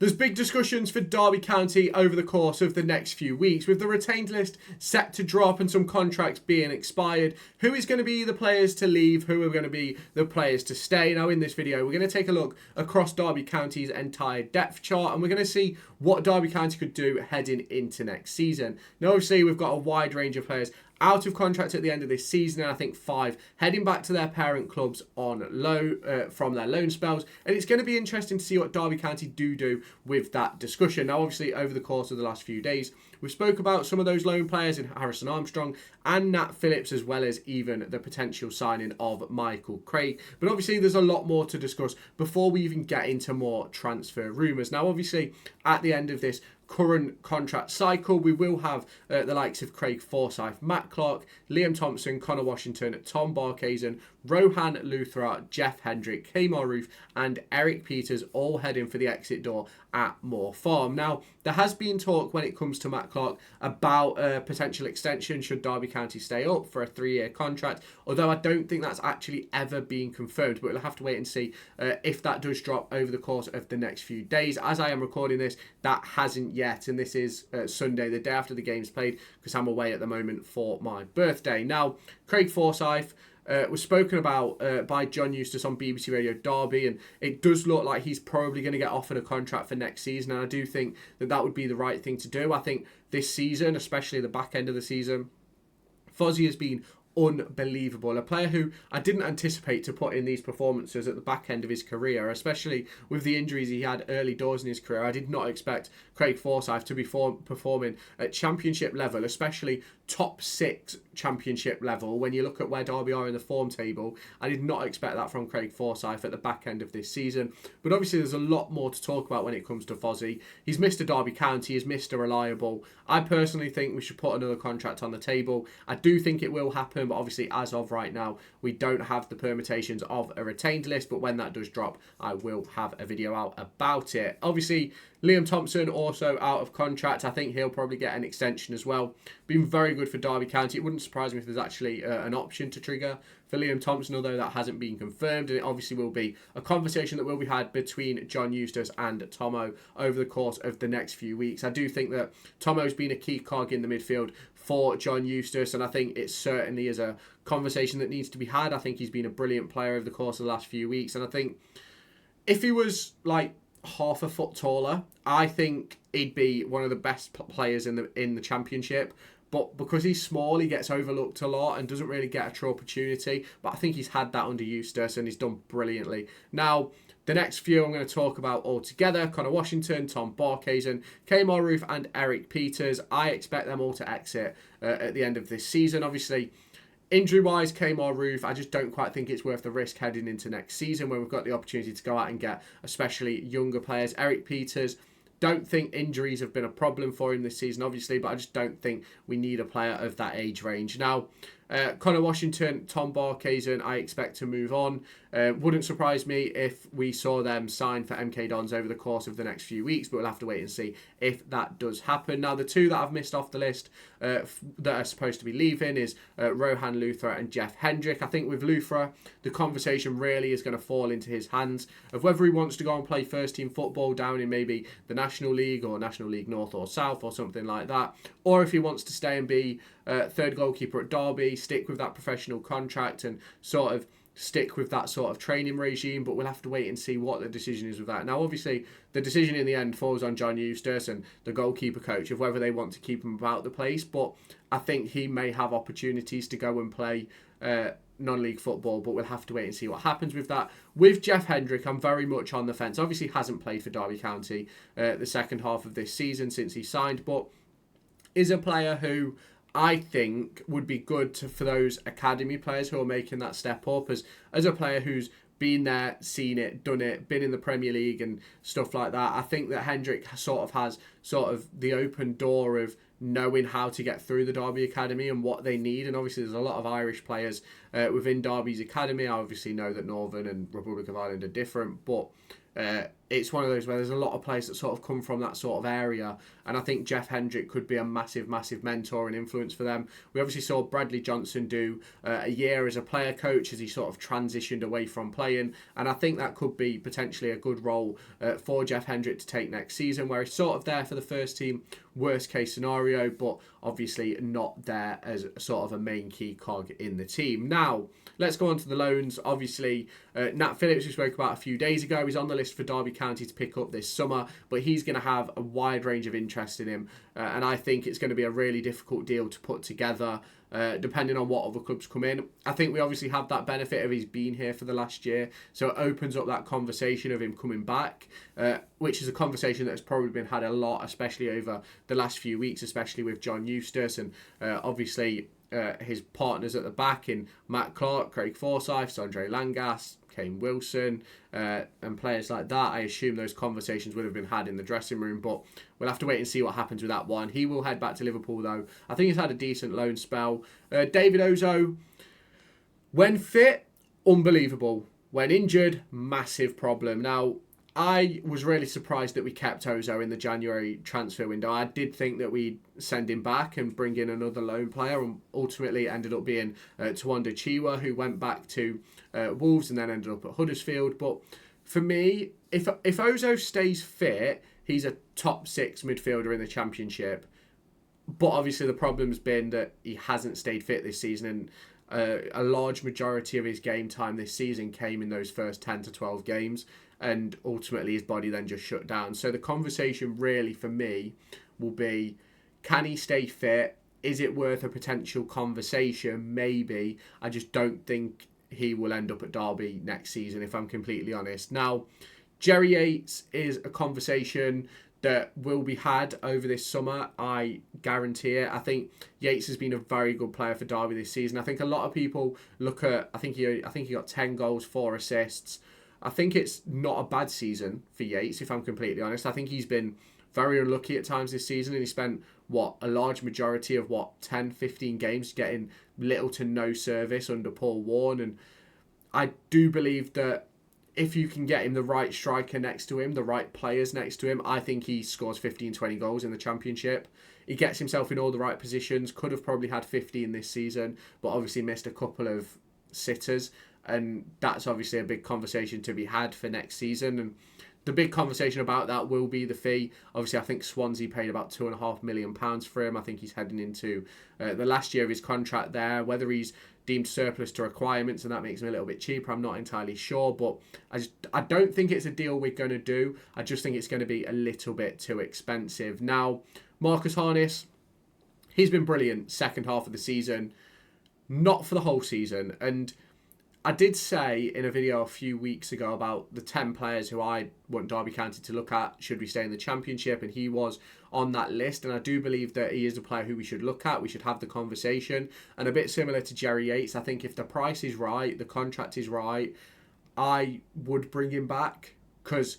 There's big discussions for Derby County over the course of the next few weeks, with the retained list set to drop and some contracts being expired. Who is going to be the players to leave? Who are going to be the players to stay? Now, in this video, we're going to take a look across Derby County's entire depth chart, and we're going to see what Derby County could do heading into next season. Now, obviously, we've got a wide range of players out of contract at the end of this season, and I think 5 heading back to their parent clubs on loan from their loan spells. And it's going to be interesting to see what Derby County do with that discussion. Now, obviously, over the course of the last few days, we spoke about some of those loan players in Harrison Armstrong and Nat Phillips, as well as even the potential signing of Michael Craig. But obviously, there's a lot more to discuss before we even get into more transfer rumours. Now, obviously, at the end of this current contract cycle, we will have the likes of Craig Forsyth, Matt Clark, Liam Thompson, Connor Washington, Tom Barkhazen, Rohan Luthra, Jeff Hendrick, Kmar Roof and Eric Peters all heading for the exit door at Moor Farm. Now, there has been talk when it comes to Matt Clark about a potential extension should Derby County stay up for a 3-year contract, although I don't think that's actually ever been confirmed, but we'll have to wait and see if that does drop over the course of the next few days. As I am recording this, that hasn't yet, and this is Sunday, the day after the game's played, because I'm away at the moment for my birthday. Now, Craig Forsyth was spoken about by John Eustace on BBC Radio Derby, and it does look like he's probably going to get offered a contract for next season, and I do think that would be the right thing to do. I think this season, especially the back end of the season, Fozzie has been unbelievable. A player who I didn't anticipate to put in these performances at the back end of his career, especially with the injuries he had early doors in his career. I did not expect Craig Forsyth to be performing at championship level, especially top 6 championship level. When you look at where Derby are in the form table, I did not expect that from Craig Forsyth at the back end of this season. But obviously there's a lot more to talk about when it comes to Fozzie. He's Mr. Derby County, he's Mr. Reliable. I personally think we should put another contract on the table. I do think it will happen, but obviously as of right now, we don't have the permutations of a retained list, but when that does drop, I will have a video out about it. Obviously, Liam Thompson also out of contract. I think he'll probably get an extension as well. Been very good for Derby County. It wouldn't surprise me if there's actually an option to trigger for Liam Thompson, although that hasn't been confirmed. And it obviously will be a conversation that will be had between John Eustace and Tomo over the course of the next few weeks. I do think that Tomo's been a key cog in the midfield for John Eustace, and I think it certainly is a conversation that needs to be had. I think he's been a brilliant player over the course of the last few weeks, and I think if he was like half a foot taller, I think he'd be one of the best players in the championship. But because he's small, he gets overlooked a lot and doesn't really get a true opportunity. But I think he's had that under Eustace and he's done brilliantly. Now, the next few I'm going to talk about all together: Connor Washington, Tom Barkhazen, Kmar Roof and Eric Peters. I expect them all to exit at the end of this season. Obviously, injury-wise, Kmar Roof, I just don't quite think it's worth the risk heading into next season when we've got the opportunity to go out and get especially younger players. Eric Peters, don't think injuries have been a problem for him this season, obviously, but I just don't think we need a player of that age range. Now, Connor Washington, Tom Barkhazen, I expect to move on. Wouldn't surprise me if we saw them sign for MK Dons over the course of the next few weeks, but we'll have to wait and see if that does happen. Now, the 2 that I've missed off the list that are supposed to be leaving is Rohan Luthra and Jeff Hendrick. I think with Luthra, the conversation really is going to fall into his hands of whether he wants to go and play first-team football down in maybe the National League or National League North or South or something like that, or if he wants to stay and be third goalkeeper at Derby, stick with that professional contract and sort of stick with that sort of training regime. But we'll have to wait and see what the decision is with that. Now, obviously, the decision in the end falls on John Eustace and the goalkeeper coach of whether they want to keep him about the place, but I think he may have opportunities to go and play non-league football, but we'll have to wait and see what happens with that. With Jeff Hendrick, I'm very much on the fence. Obviously, hasn't played for Derby County the second half of this season since he signed, but is a player who I think would be good for those academy players who are making that step up as a player who's been there, seen it, done it, been in the Premier League and stuff like that. I think that Hendrick sort of has the open door of knowing how to get through the Derby Academy and what they need. And obviously there's a lot of Irish players within Derby's Academy. I obviously know that Northern and Republic of Ireland are different, but it's one of those where there's a lot of players that sort of come from that sort of area, and I think Jeff Hendrick could be a massive mentor and influence for them. We obviously saw Bradley Johnson do a year as a player coach as he sort of transitioned away from playing, and I think that could be potentially a good role for Jeff Hendrick to take next season, where he's sort of there for the first team, worst case scenario, but obviously not there as sort of a main key cog in the team. Now, let's go on to the loans. Obviously, Nat Phillips, we spoke about a few days ago, he's on the list for Derby County to pick up this summer, but he's going to have a wide range of interest in him, and I think it's going to be a really difficult deal to put together, depending on what other clubs come in. I think we obviously have that benefit of he's been here for the last year, so it opens up that conversation of him coming back, which is a conversation that's probably been had a lot, especially over the last few weeks, especially with John Eustace and obviously his partners at the back in Matt Clark, Craig Forsyth, Sondre Langas, Kane Wilson, and players like that. I assume those conversations would have been had in the dressing room, but we'll have to wait and see what happens with that one. He will head back to Liverpool, though. I think he's had a decent loan spell. David Ozo, when fit, unbelievable. When injured, massive problem. Now, I was really surprised that we kept Ozo in the January transfer window. I did think that we'd send him back and bring in another loan player, and ultimately it ended up being Tawanda Chiwa, who went back to Wolves and then ended up at Huddersfield. But for me, if Ozo stays fit, he's a top 6 midfielder in the Championship. But obviously the problem's been that he hasn't stayed fit this season, and a large majority of his game time this season came in those first 10 to 12 games. And ultimately his body then just shut down. So the conversation really for me will be, can he stay fit? Is it worth a potential conversation? Maybe. I just don't think he will end up at Derby next season, if I'm completely honest. Now, Jerry Yates is a conversation that will be had over this summer. I guarantee it. I think Yates has been a very good player for Derby this season. I think a lot of people look at, I think he got 10 goals, 4 assists. I think it's not a bad season for Yates, if I'm completely honest. I think he's been very unlucky at times this season, and he spent, a large majority of, 10, 15 games getting little to no service under Paul Warne. And I do believe that if you can get him the right striker next to him, the right players next to him, I think he scores 15, 20 goals in the Championship. He gets himself in all the right positions, could have probably had 15 this season, but obviously missed a couple of sitters. And that's obviously a big conversation to be had for next season. And the big conversation about that will be the fee. Obviously, I think Swansea paid about £2.5 million for him. I think he's heading into the last year of his contract there. Whether he's deemed surplus to requirements and that makes him a little bit cheaper, I'm not entirely sure. But I don't think it's a deal we're going to do. I just think it's going to be a little bit too expensive. Now, Marcus Harness, he's been brilliant second half of the season. Not for the whole season. And I did say in a video a few weeks ago about the 10 players who I want Derby County to look at should we stay in the Championship, and he was on that list, and I do believe that he is a player who we should look at. We should have the conversation, and a bit similar to Jerry Yates, I think if the price is right, the contract is right, I would bring him back, because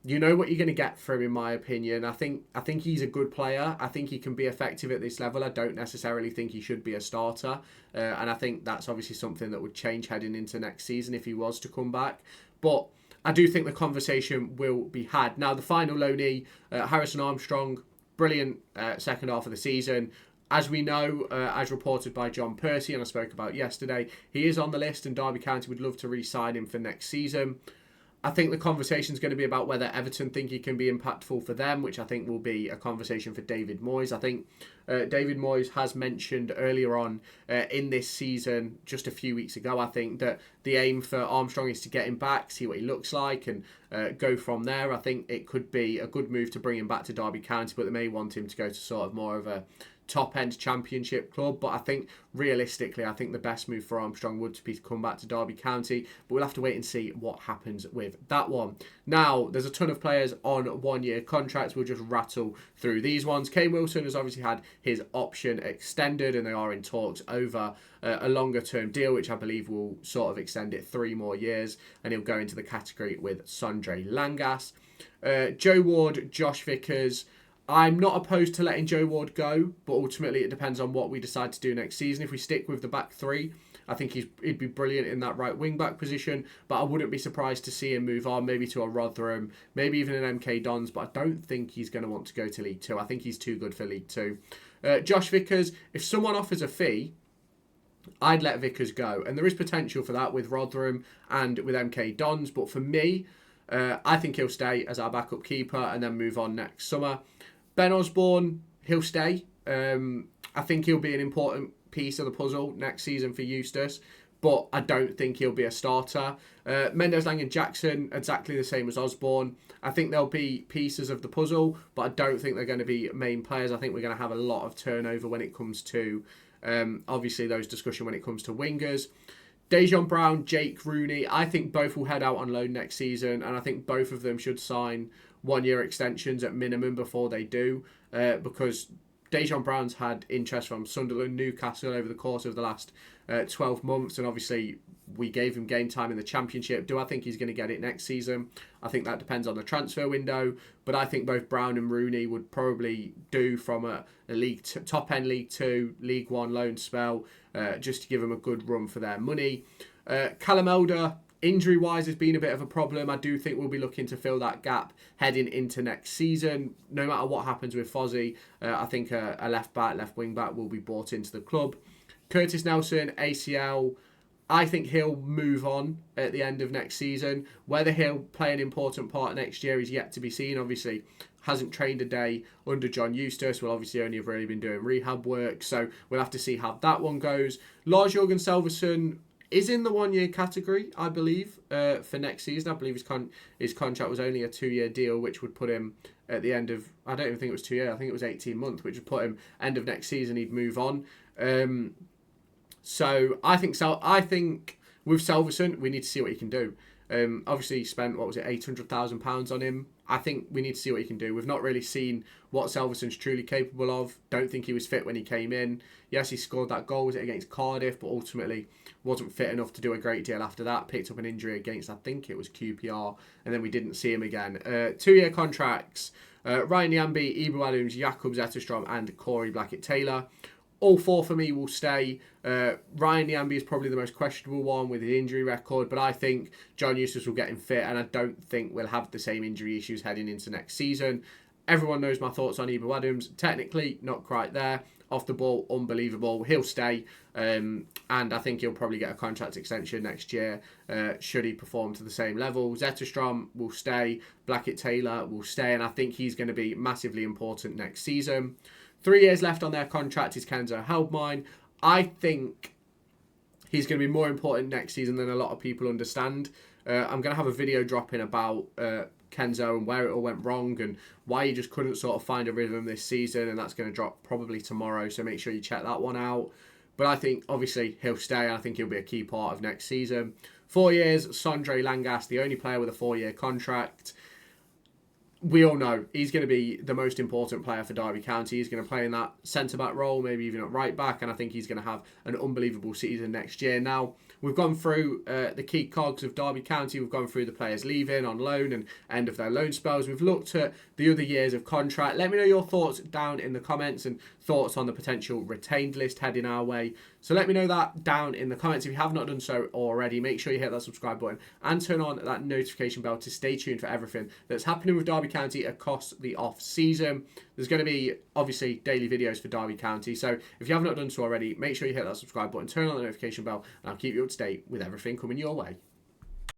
you know what you're going to get from him, in my opinion. I think he's a good player. I think he can be effective at this level. I don't necessarily think he should be a starter. And I think that's obviously something that would change heading into next season if he was to come back. But I do think the conversation will be had. Now, the final loanee, Harrison Armstrong, brilliant second half of the season. As we know, as reported by John Percy, and I spoke about yesterday, he is on the list and Derby County would love to re-sign him for next season. I think the conversation is going to be about whether Everton think he can be impactful for them, which I think will be a conversation for David Moyes. I think David Moyes has mentioned earlier on in this season, just a few weeks ago, I think, that the aim for Armstrong is to get him back, see what he looks like, and go from there. I think it could be a good move to bring him back to Derby County, but they may want him to go to sort of more of a top-end Championship club. But I think realistically, I think the best move for Armstrong would be to come back to Derby County, but we'll have to wait and see what happens with that one. Now, there's a ton of players on one-year contracts. We'll just rattle through these ones. Kane Wilson has obviously had his option extended, and they are in talks over a longer-term deal, which I believe will sort of extend it 3 more years, and he'll go into the category with Sondre Langas. Joe Ward, Josh Vickers, I'm not opposed to letting Joe Ward go, but ultimately it depends on what we decide to do next season. If we stick with the back 3, I think he'd be brilliant in that right wing back position, but I wouldn't be surprised to see him move on, maybe to a Rotherham, maybe even an MK Dons, but I don't think he's going to want to go to League Two. I think he's too good for League Two. Josh Vickers, if someone offers a fee, I'd let Vickers go. And there is potential for that with Rotherham and with MK Dons, but for me, I think he'll stay as our backup keeper and then move on next summer. Ben Osborne, he'll stay. I think he'll be an important piece of the puzzle next season for Eustace, but I don't think he'll be a starter. Mendes, Lang and Jackson, exactly the same as Osborne. I think they'll be pieces of the puzzle, but I don't think they're going to be main players. I think we're going to have a lot of turnover when it comes to, obviously, those discussion when it comes to wingers. Dejan Brown, Jake Rooney, I think both will head out on loan next season, and I think both of them should sign one-year extensions at minimum before they do, because Dejan Brown's had interest from Sunderland, Newcastle over the course of the last 12 months, and obviously we gave him game time in the Championship. Do I think he's going to get it next season? I think that depends on the transfer window, but I think both Brown and Rooney would probably do from a top-end League 2, League 1 loan spell, just to give them a good run for their money. Callum Elder, injury-wise, has been a bit of a problem. I do think we'll be looking to fill that gap heading into next season. No matter what happens with Fozzie, I think a left-back, left wing-back will be brought into the club. Curtis Nelson, ACL, I think he'll move on at the end of next season. Whether he'll play an important part next year is yet to be seen. Obviously, hasn't trained a day under John Eustace. Will obviously only have really been doing rehab work, so we'll have to see how that one goes. Lars-Jørgen Salverson is in the one-year category, I believe, for next season. I believe his contract was only a 2-year deal, which would put him at the end of, I don't even think it was 2 years, I think it was 18 months, which would put him end of next season, he'd move on. So I think with Salverson, we need to see what he can do. Obviously, he spent, £800,000 on him. I think we need to see what he can do. We've not really seen what Salverson's truly capable of. Don't think he was fit when he came in. Yes, he scored that goal, was it against Cardiff, but ultimately wasn't fit enough to do a great deal after that. Picked up an injury against, I think it was QPR, and then we didn't see him again. 2-year contracts. Ryan Nyambe, Ibu Adams, Jakub Zetterstrom and Corey Blackett-Taylor. All four for me will stay. Ryan Nyambe is probably the most questionable one with his injury record, but I think John Eustace will get him fit, and I don't think we'll have the same injury issues heading into next season. Everyone knows my thoughts on Ibu Adams. Technically, not quite there. Off the ball, unbelievable. He'll stay, and I think he'll probably get a contract extension next year, should he perform to the same level. Zetterstrom will stay. Blackett-Taylor will stay, and I think he's going to be massively important next season. 3 years left on their contract is Kenzo Heldmine. I think he's going to be more important next season than a lot of people understand. I'm going to have a video dropping about Kenzo and where it all went wrong and why he just couldn't sort of find a rhythm this season, and that's going to drop probably tomorrow, so make sure you check that one out. But I think, obviously, he'll stay, and I think he'll be a key part of next season. 4 years, Sondre Langas, the only player with a 4-year contract. We all know he's going to be the most important player for Derby County. He's going to play in that centre-back role, maybe even at right-back, and I think he's going to have an unbelievable season next year. Now, we've gone through the key cogs of Derby County. We've gone through the players leaving on loan and end of their loan spells. We've looked at the other years of contract. Let me know your thoughts down in the comments and thoughts on the potential retained list heading our way. So let me know that down in the comments. If you have not done so already, make sure you hit that subscribe button and turn on that notification bell to stay tuned for everything that's happening with Derby County across the off-season. There's going to be, obviously, daily videos for Derby County. So if you have not done so already, make sure you hit that subscribe button, turn on the notification bell, and I'll keep you up to date with everything coming your way.